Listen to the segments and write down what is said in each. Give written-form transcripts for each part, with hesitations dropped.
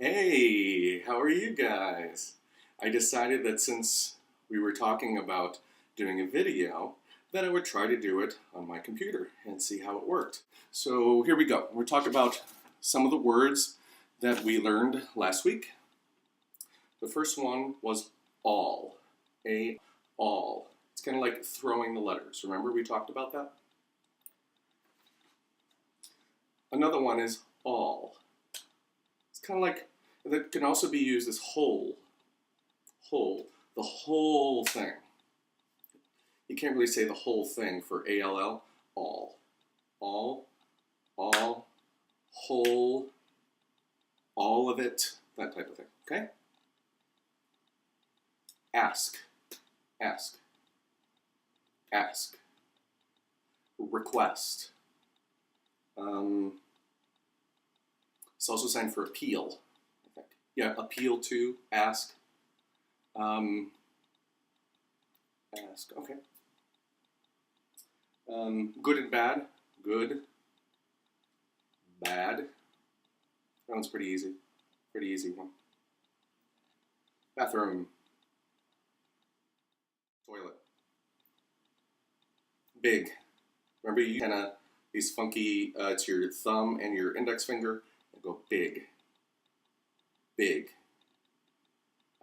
Hey, how are you guys? I decided that since we were talking about doing a video, that I would try to do it on my computer and see how it worked. So here we go. We'll talk about some of the words that we learned last week. The first one was all. All. It's kind of like throwing the letters. Remember we talked about that? Another one is all. It's kind of like, that can also be used as whole, the whole thing. You can't really say the whole thing for A-L-L, all, whole, all of it, that type of thing, okay? Ask, request. It's also signed for appeal, I think. Yeah, appeal to, ask. Ask, okay. Good and bad, good, bad. That one's pretty easy one. Bathroom, toilet. Big. Remember you kind of, these funky, it's your thumb and your index finger, and go big. Big.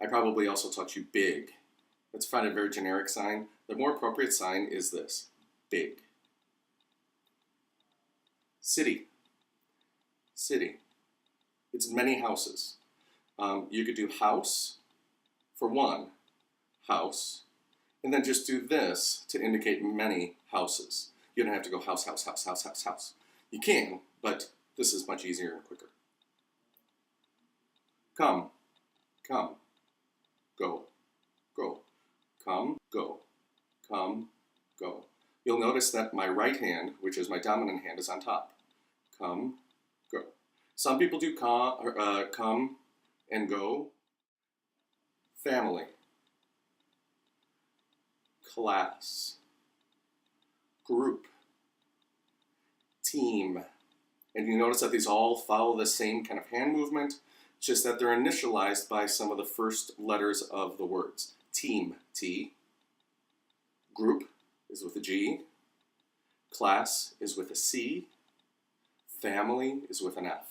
I probably also taught you big. Let's find a very generic sign. The more appropriate sign is this, big. City. It's many houses. You could do house for one, house, and then just do this to indicate many houses. You don't have to go house. You can, but this is much easier and quicker. Come, go, come, go. You'll notice that my right hand, which is my dominant hand, is on top. Come, go. Some people do come and go. Family, class, group, team. And you notice that these all follow the same kind of hand movement, just that they're initialized by some of the first letters of the words. Team, T. Group is with a G. Class is with a C. Family is with an F.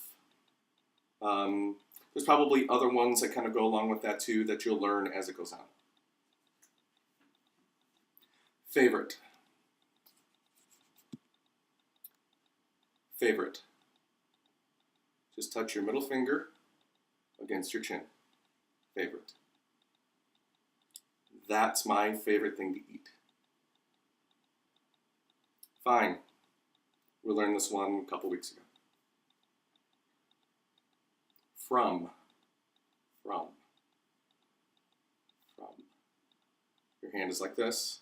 There's probably other ones that kind of go along with that too that you'll learn as it goes on. Favorite. Just touch your middle finger against your chin. Favorite. That's my favorite thing to eat. Fine. We learned this one a couple weeks ago. From. Your hand is like this.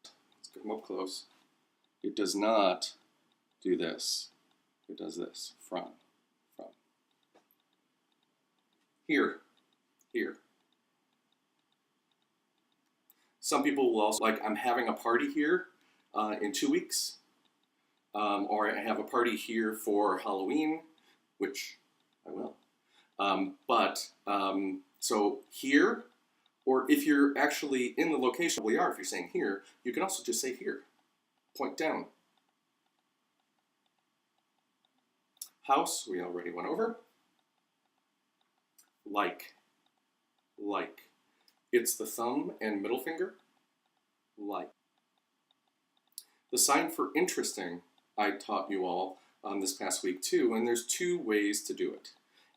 Let's come up close. It does not do this. It does this. From. Here. Some people will also, like, I'm having a party here in 2 weeks. Or I have a party here for Halloween, which I will. So here, or if you're actually in the location we are, if you're saying here, you can also just say here. Point down. House, we already went over. Like. It's the thumb and middle finger. Like. The sign for interesting, I taught you all this past week too, and there's 2 ways to do it.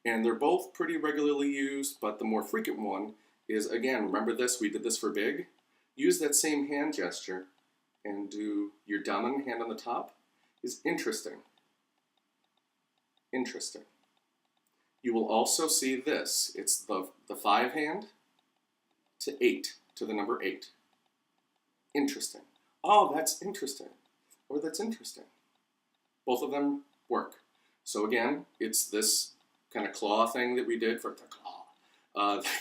And they're both pretty regularly used, but the more frequent one is, again, remember this, we did this for big. Use that same hand gesture and do your dominant hand on the top is interesting. You will also see this. It's the 5 hand to 8, to the number 8. Interesting. Oh, that's interesting. Or that's interesting. Both of them work. So again, it's this kind of claw thing that we did for the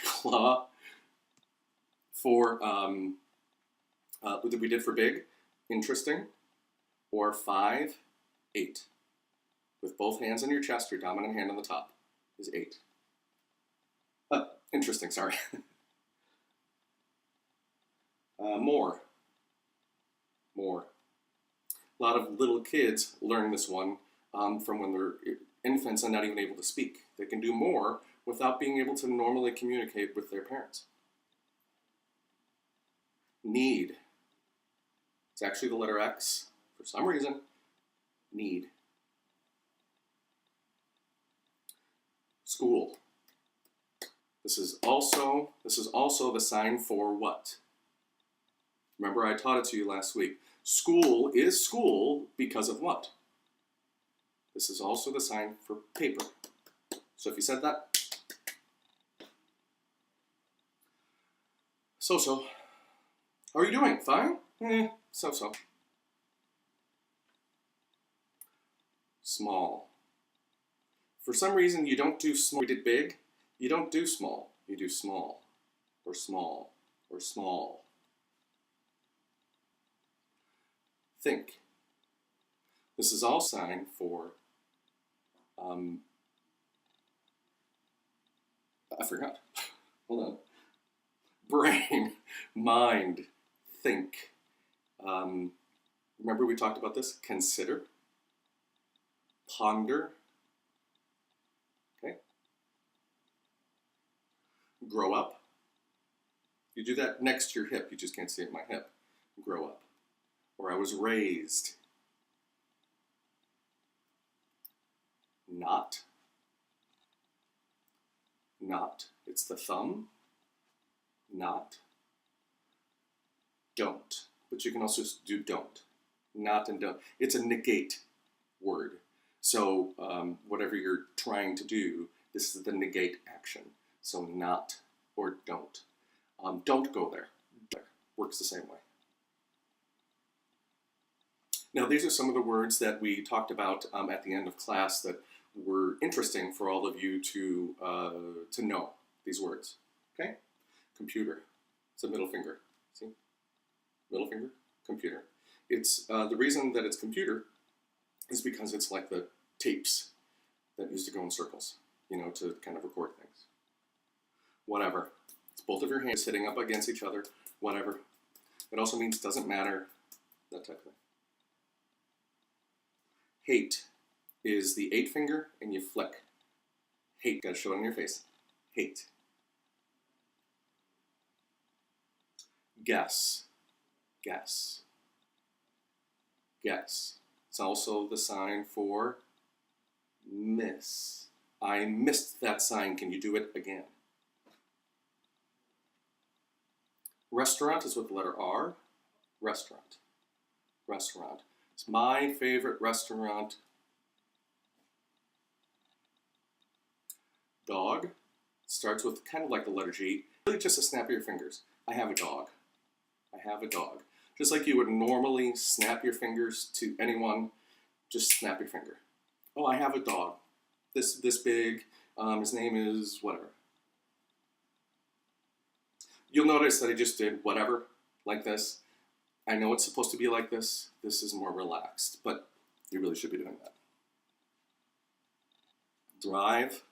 claw for that we did for big, interesting, or 5, 8. With both hands on your chest, your dominant hand on the top. is 8. Interesting, sorry. More. More. A lot of little kids learn this one from when they're infants and not even able to speak. They can do more without being able to normally communicate with their parents. Need. It's actually the letter X. For some reason, need. School. This is also the sign for what? Remember, I taught it to you last week. School is school because of what? This is also the sign for paper. So if you said that, so-so. How are you doing? Fine? So-so. Small. For some reason, you don't do small. We did big. You don't do small. You do small, or small, or small. Think. This is all sign for, I forgot. Hold on. Brain, mind, think. Remember we talked about this? Consider, ponder, okay? Grow up. You do that next to your hip. You just can't see it in my hip. Grow up. Or I was raised. Not. Not. It's the thumb. Not. Don't. But you can also do don't. Not and don't. It's a negate word. So whatever you're trying to do, this is the negate action. So not or don't. Don't go there. Works the same way. Now these are some of the words that we talked about at the end of class that were interesting for all of you to know these words. Okay? Computer. It's a middle finger. See? Middle finger, computer. It's the reason that it's computer is because it's like the tapes that used to go in circles, you know, to kind of record things. Whatever. It's both of your hands sitting up against each other. Whatever. It also means doesn't matter. That type of thing. Hate is the 8 finger and you flick. Hate, gotta show it on your face. Hate. Guess. Guess. Guess. It's also the sign for miss. I missed that sign. Can you do it again? Restaurant is with the letter R. Restaurant. Restaurant. It's my favorite restaurant. Dog starts with kind of like the letter G. Really just a snap of your fingers. I have a dog. I have a dog. Just like you would normally snap your fingers to anyone, just snap your finger. Oh, I have a dog. This big. His name is whatever. You'll notice that I just did whatever, like this. I know it's supposed to be like this. This is more relaxed, but you really should be doing that. Drive.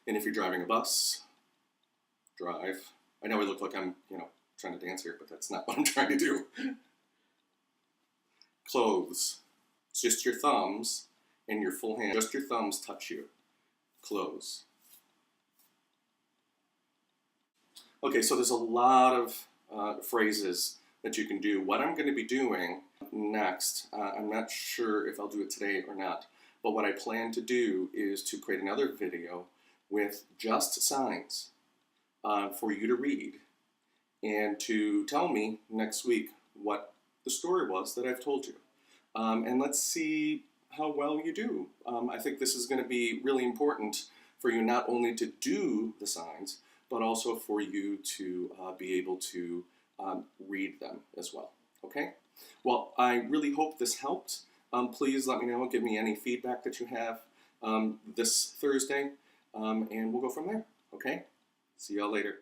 And if you're driving a bus, drive. I know I look like I'm, trying to dance here, but that's not what I'm trying to do. Clothes. It's just your thumbs and your full hand. Just your thumbs touch you. Clothes. Okay, so there's a lot of phrases that you can do. What I'm going to be doing next, I'm not sure if I'll do it today or not, but what I plan to do is to create another video with just signs for you to read and to tell me next week what the story was that I've told you. And let's see how well you do. I think this is going to be really important for you not only to do the signs, but also for you to be able to read them as well. Okay? Well, I really hope this helped. Please let me know, give me any feedback that you have this Thursday, and we'll go from there. Okay? See y'all later.